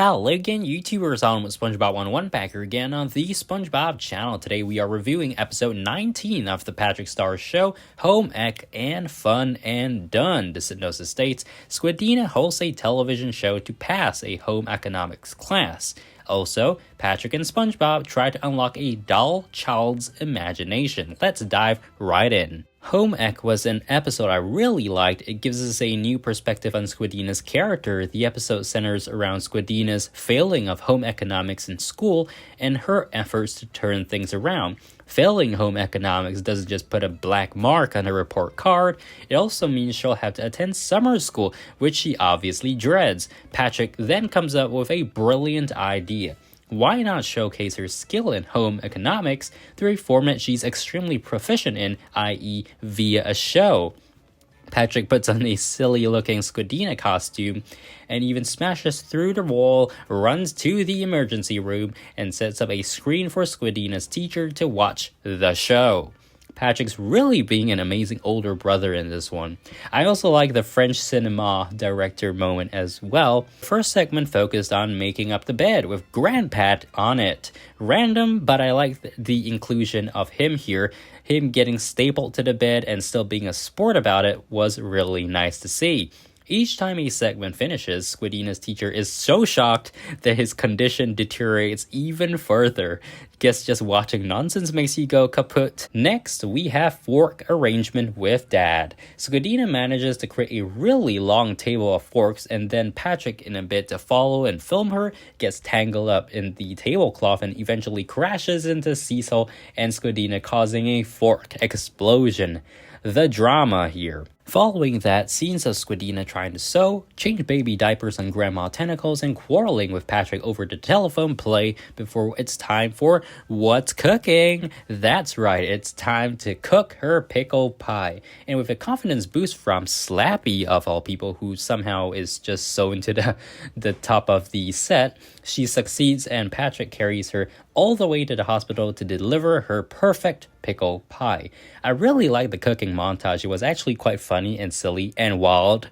Hello again, YouTubers, on with SpongeBob 101 back here again on the SpongeBob channel. Today we are reviewing episode 19 of the Patrick Star Show, Home Ec and Fun and Done. The synopsis states, Squidina hosts a television show to pass a home economics class. Also, Patrick and SpongeBob try to unlock a dull child's imagination. Let's dive right in. Home Ec was an episode I really liked. It gives us a new perspective on Squidina's character. The episode centers around Squidina's failing of home economics in school and her efforts to turn things around. Failing home economics doesn't just put a black mark on her report card, it also means she'll have to attend summer school, which she obviously dreads. Patrick then comes up with a brilliant idea. Why not showcase her skill in home economics through a format she's extremely proficient in, i.e. via a show? Patrick puts on a silly-looking Squidina costume and even smashes through the wall, runs to the emergency room, and sets up a screen for Squidina's teacher to watch the show. Patrick's really being an amazing older brother in this one. I also like the French cinema director moment as well. First segment focused on making up the bed with Grandpat on it. Random, but I like the inclusion of him here. Him getting stapled to the bed and still being a sport about it was really nice to see. Each time a segment finishes, Squidina's teacher is so shocked that his condition deteriorates even further. Guess just watching nonsense makes you go kaput. Next, we have fork arrangement with Dad. Squidina manages to create a really long table of forks, and then Patrick, in a bid to follow and film her, gets tangled up in the tablecloth and eventually crashes into Cecil and Squidina, causing a fork explosion. The drama here. Following that, scenes of Squidina trying to sew, change baby diapers on Grandma Tentacles, and quarreling with Patrick over the telephone play before it's time for What's Cooking? That's right, it's time to cook her pickle pie. And with a confidence boost from Slappy, of all people, who somehow is just so into the top of the set, she succeeds and Patrick carries her all the way to the hospital to deliver her perfect pickle pie. I really like the cooking montage. It was actually quite funny and silly and wild.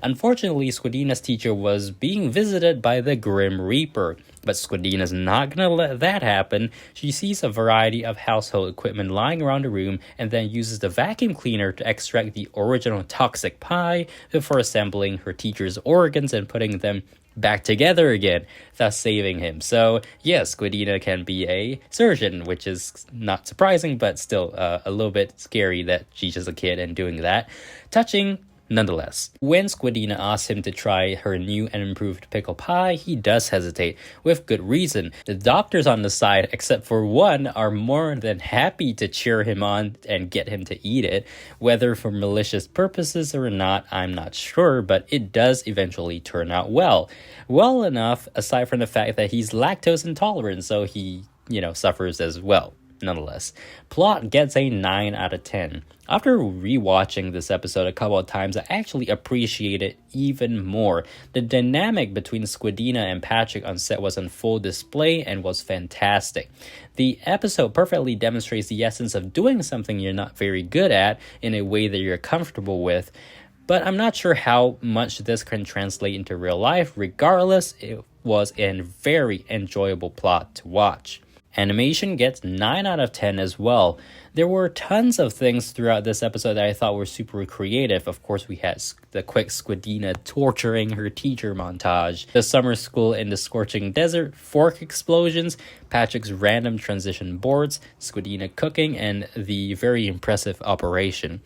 Unfortunately, Squidina's teacher was being visited by the Grim Reaper, but Squidina's not gonna let that happen. She sees a variety of household equipment lying around the room and then uses the vacuum cleaner to extract the original toxic pie before assembling her teacher's organs and putting them back together again, thus saving him. So yes, Squidina can be a surgeon, which is not surprising, but still a little bit scary that she's just a kid and doing that. Touching nonetheless. When Squidina asks him to try her new and improved pickle pie, he does hesitate, with good reason. The doctors on the side, except for one, are more than happy to cheer him on and get him to eat it. Whether for malicious purposes or not, I'm not sure, but it does eventually turn out well. Well enough, aside from the fact that he's lactose intolerant, so he, suffers as well. Nonetheless, plot gets a 9 out of 10. After rewatching this episode a couple of times, I actually appreciate it even more. The dynamic between Squidina and Patrick on set was on full display and was fantastic. The episode perfectly demonstrates the essence of doing something you're not very good at in a way that you're comfortable with. But I'm not sure how much this can translate into real life. Regardless, it was a very enjoyable plot to watch. Animation gets 9 out of 10 as well. There were tons of things throughout this episode that I thought were super creative. Of course, we had the quick Squidina torturing her teacher montage, the summer school in the scorching desert, fork explosions, Patrick's random transition boards, Squidina cooking, and the very impressive operation.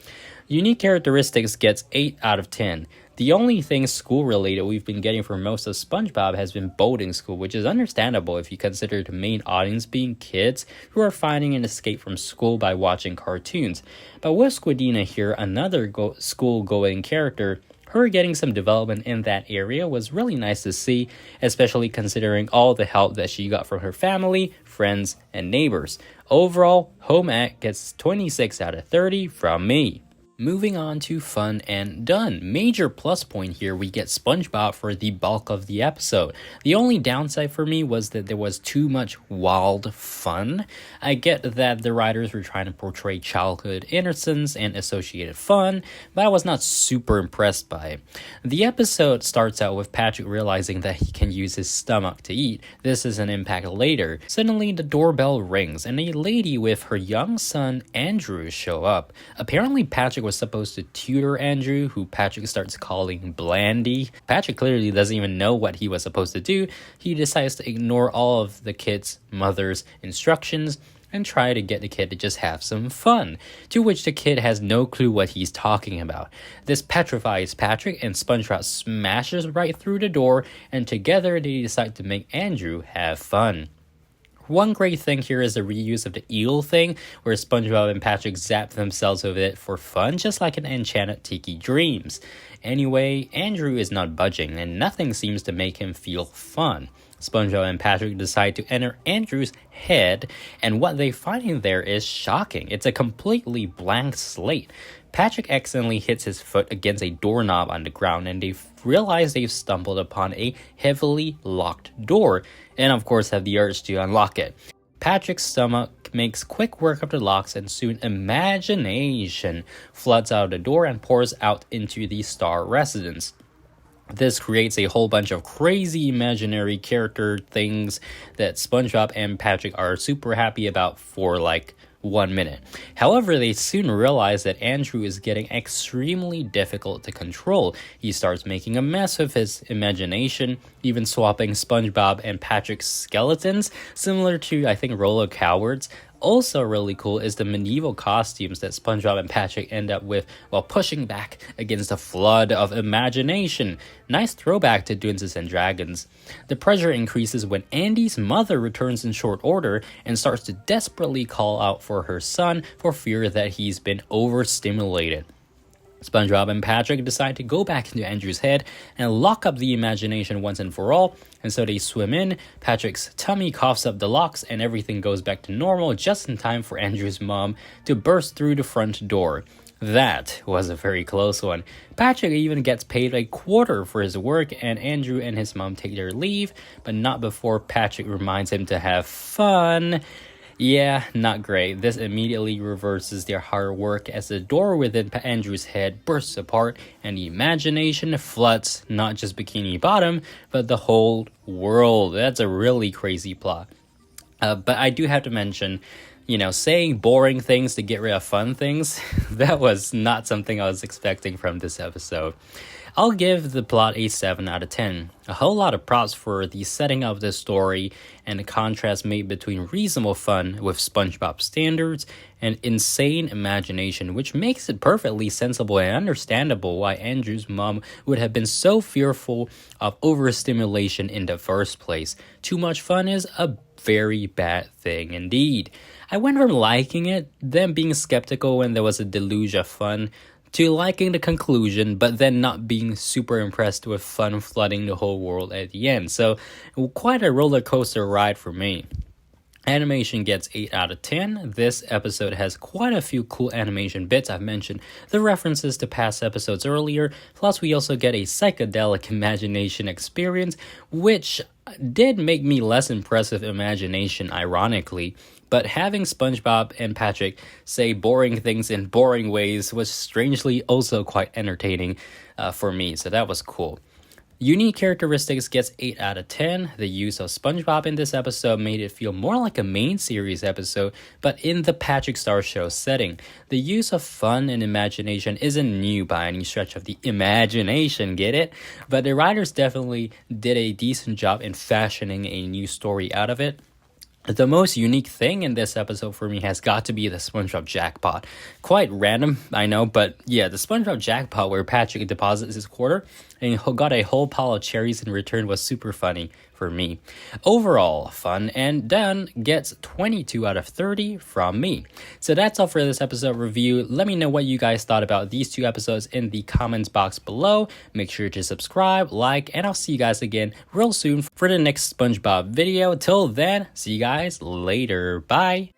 Unique characteristics gets 8 out of 10. The only thing school-related we've been getting for most of SpongeBob has been boarding school, which is understandable if you consider the main audience being kids who are finding an escape from school by watching cartoons. But with Squidina here, another school-going character, her getting some development in that area was really nice to see, especially considering all the help that she got from her family, friends, and neighbors. Overall, Home Ec gets 26 out of 30 from me. Moving on to Fun and Done. Major plus point here, we get SpongeBob for the bulk of the episode. The only downside for me was that there was too much wild fun. I get that the writers were trying to portray childhood innocence and associated fun, but I was not super impressed by it. The episode starts out with Patrick realizing that he can use his stomach to eat. This is an impact later. Suddenly the doorbell rings and a lady with her young son Andrew show up. Apparently Patrick was supposed to tutor Andrew, who Patrick starts calling Blandy. Patrick clearly doesn't even know what he was supposed to do. He decides to ignore all of the kid's mother's instructions and try to get the kid to just have some fun, to which the kid has no clue what he's talking about. This petrifies Patrick, and SpongeBob smashes right through the door, and together they decide to make Andrew have fun. One great thing here is the reuse of the eel thing, where SpongeBob and Patrick zap themselves with it for fun, just like in Enchanted Tiki Dreams. Anyway, Andrew is not budging, and nothing seems to make him feel fun. SpongeBob and Patrick decide to enter Andrew's head, and what they find in there is shocking. It's a completely blank slate. Patrick accidentally hits his foot against a doorknob on the ground, and they realize they've stumbled upon a heavily locked door, and of course have the urge to unlock it. Patrick's stomach makes quick work of the locks, and soon imagination floods out of the door and pours out into the Star residence. This creates a whole bunch of crazy imaginary character things that SpongeBob and Patrick are super happy about for like 1 minute. However, they soon realize that Andrew is getting extremely difficult to control. He starts making a mess of his imagination, even swapping SpongeBob and Patrick's skeletons, similar to, I think, Roller Cowards. Also really cool is the medieval costumes that SpongeBob and Patrick end up with while pushing back against a flood of imagination. Nice throwback to Dungeons and Dragons. The pressure increases when Andy's mother returns in short order and starts to desperately call out for her son for fear that he's been overstimulated. SpongeBob and Patrick decide to go back into Andrew's head and lock up the imagination once and for all, and so they swim in. Patrick's tummy coughs up the locks, and everything goes back to normal just in time for Andrew's mom to burst through the front door. That was a very close one. Patrick even gets paid a quarter for his work, and Andrew and his mom take their leave, but not before Patrick reminds him to have fun. Yeah, not great. This immediately reverses their hard work as the door within Andrew's head bursts apart and the imagination floods not just Bikini Bottom, but the whole world. That's a really crazy plot. But I do have to mention, saying boring things to get rid of fun things, that was not something I was expecting from this episode. I'll give the plot a 7 out of 10. A whole lot of props for the setting of the story and the contrast made between reasonable fun with SpongeBob standards and insane imagination, which makes it perfectly sensible and understandable why Andrew's mom would have been so fearful of overstimulation in the first place. Too much fun is a very bad thing indeed. I went from liking it, then being skeptical when there was a deluge of fun, to liking the conclusion, but then not being super impressed with fun flooding the whole world at the end. So, quite a roller coaster ride for me. Animation gets 8 out of 10. This episode has quite a few cool animation bits. I've mentioned the references to past episodes earlier. Plus, we also get a psychedelic imagination experience, which did make me less impressed with imagination, ironically. But having SpongeBob and Patrick say boring things in boring ways was strangely also quite entertaining for me, so that was cool. Unique characteristics gets 8 out of 10. The use of SpongeBob in this episode made it feel more like a main series episode, but in the Patrick Star Show setting. The use of fun and imagination isn't new by any stretch of the imagination, get it? But the writers definitely did a decent job in fashioning a new story out of it. The most unique thing in this episode for me has got to be the SpongeBob jackpot. Quite random, I know, but yeah, the SpongeBob jackpot where Patrick deposits his quarter and got a whole pile of cherries in return was super funny for me. Overall, Fun and Done gets 22 out of 30 from me. So that's all for this episode review. Let me know what you guys thought about these two episodes in the comments box below. Make sure to subscribe, like, and I'll see you guys again real soon for the next SpongeBob video. Till then, see you guys later. Bye.